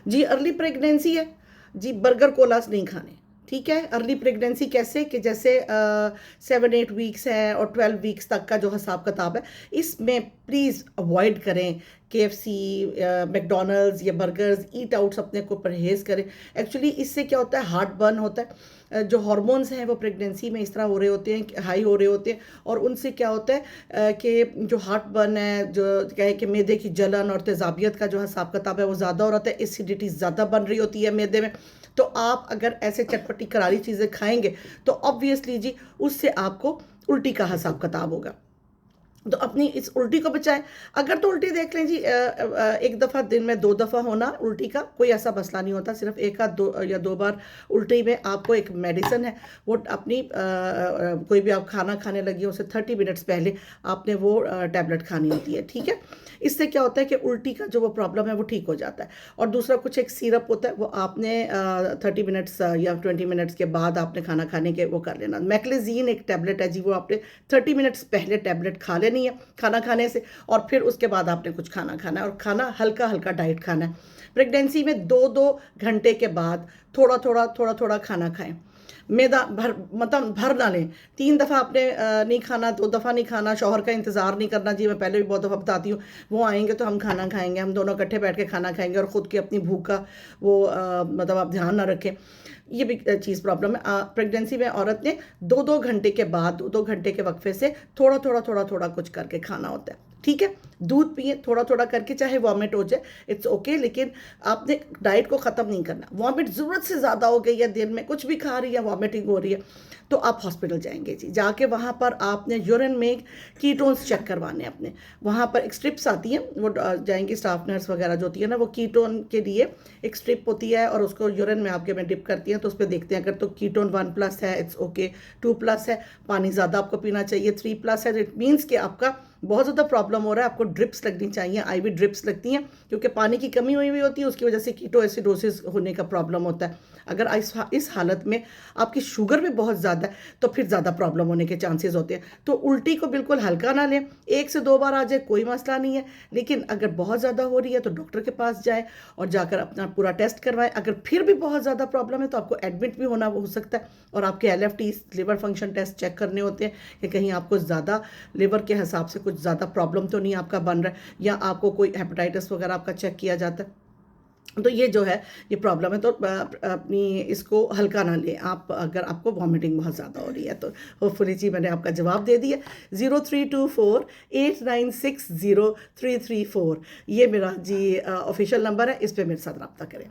जी early pregnancy है जी, burger कोलास नहीं खाने। ठीक है, अर्ली प्रेगनेंसी कैसे कि जैसे 7-8 वीक्स है और 12 वीक्स तक का जो हिसाब किताब है, इसमें प्लीज़ अवॉइड करें KFC, मैकडोनल्ड्स या बर्गर्स, ईट आउट्स अपने को परहेज़ करें। एक्चुअली इससे क्या होता है, हार्ट बर्न होता है। जो हार्मोन्स हैं वो प्रेगनेंसी में इस तरह हो रहे होते हैं, हाई हो रहे होते हैं, और उनसे क्या होता है कि जो हार्ट बर्न है, जो क्या है कि मैदे की जलन और तेज़ाबियत का जो हिसाब किताब है वो ज़्यादा हो रहा है, एसिडिटी ज़्यादा बन रही होती है मैदे में। तो आप अगर ऐसे चटपटी करारी चीज़ें खाएंगे तो ऑब्वियसली जी उससे आपको उल्टी का हिसाब किताब होगा। तो अपनी इस उल्टी को बचाएं। अगर तो उल्टी देख लें जी, एक दफ़ा दिन में 2 दफ़ा होना उल्टी का कोई ऐसा मसला नहीं होता, सिर्फ एक आध दो या 2 बार उल्टी में आपको एक मेडिसिन है वो अपनी कोई भी आप खाना खाने लगी हो उससे 30 मिनट्स पहले आपने वो टैबलेट खानी होती है। ठीक है, इससे क्या होता है कि उल्टी का जो वो प्रॉब्लम है वो ठीक हो जाता है। और दूसरा कुछ एक सिरप होता है वो आपने 30 मिनट्स या 20 मिनट्स के बाद आपने खाना खाने के वो कर लेना। मैक्लेजीन एक टैबलेट है जी, वो आपने 30 मिनट्स पहले टैबलेट खा लेनी है खाना खाने से, और फिर उसके बाद आपने कुछ खाना खाना है, और खाना हल्का हल्का डाइट खाना है। प्रेगनेंसी में 2-2 घंटे के बाद थोड़ा थोड़ा खाना खाएं। मैदा भर मतलब भर ना लें। 3 दफ़ा आपने नहीं खाना, 2 दफ़ा नहीं खाना, शौहर का इंतज़ार नहीं करना जी। मैं पहले भी बहुत दफ़ा बताती हूँ, वो आएंगे तो हम खाना खाएंगे, हम दोनों इकट्ठे बैठ के खाना खाएंगे, और ख़ुद की अपनी भूख का वो मतलब आप ध्यान ना रखें। ये भी चीज़ प्रॉब्लम है। प्रेगनेंसी में औरत ने 2-2 घंटे के बाद, 2-2 घंटे के वक्फे से थोड़ा कुछ करके खाना होता है। ठीक है, दूध पिए थोड़ा थोड़ा करके, चाहे वॉमिट हो जाए इट्स ओके, लेकिन आपने डाइट को ख़त्म नहीं करना। वॉमिट ज़रूरत से ज़्यादा हो गई है, दिन में कुछ भी खा रही है वॉमिटिंग हो रही है, तो आप हॉस्पिटल जाएंगे जी। जाके वहाँ पर आपने यूरिन में कीटोन्स चेक करवाने अपने। वहाँ पर एक स्ट्रिप्स आती हैं, वो जाएंगी स्टाफ नर्स वगैरह जो होती है ना, वो कीटोन के लिए एक स्ट्रिप होती है और उसको यूरिन में आपके में डिप करती हैं, तो उस पर देखते हैं अगर तो कीटोन 1+ है इट्स ओके, 2+ है पानी ज़्यादा आपको पीना चाहिए, 3+ है इट मीन्स कि आपका बहुत ज़्यादा प्रॉब्लम हो रहा है, आपको ड्रिप्स लगनी चाहिए, IV ड्रिप्स लगती हैं, क्योंकि पानी की कमी हुई होती है, उसकी वजह से कीटो एसिडोसिस होने का प्रॉब्लम होता है। अगर इस हालत में आपकी शुगर भी बहुत ज़्यादा है तो फिर ज़्यादा प्रॉब्लम होने के चांसेस होते हैं। तो उल्टी को बिल्कुल हल्का ना लें, 1 से 2 बार आ जाए कोई मसला नहीं है, लेकिन अगर बहुत ज़्यादा हो रही है तो डॉक्टर के पास जाए और जाकर अपना पूरा टेस्ट करवाएं। अगर फिर भी बहुत ज़्यादा प्रॉब्लम है तो आपको एडमिट भी होना हो सकता है, और आपके LFT liver function test check करने होते हैं कि कहीं आपको ज़्यादा लिवर के हिसाब से कुछ ज़्यादा प्रॉब्लम तो नहीं आपका बन रहा है, या आपको कोई हेपेटाइटिस वगैरह आपका चेक किया जाता है। तो ये जो है ये प्रॉब्लम है, तो अपनी इसको हल्का ना लें आप, अगर आपको वॉमिटिंग बहुत ज़्यादा हो रही है तो। होपफुली जी मैंने आपका जवाब दे दिया। 032489603334 ये मेरा जी ऑफिशियल नंबर है, इस पर मेरे साथ रब्ता करें।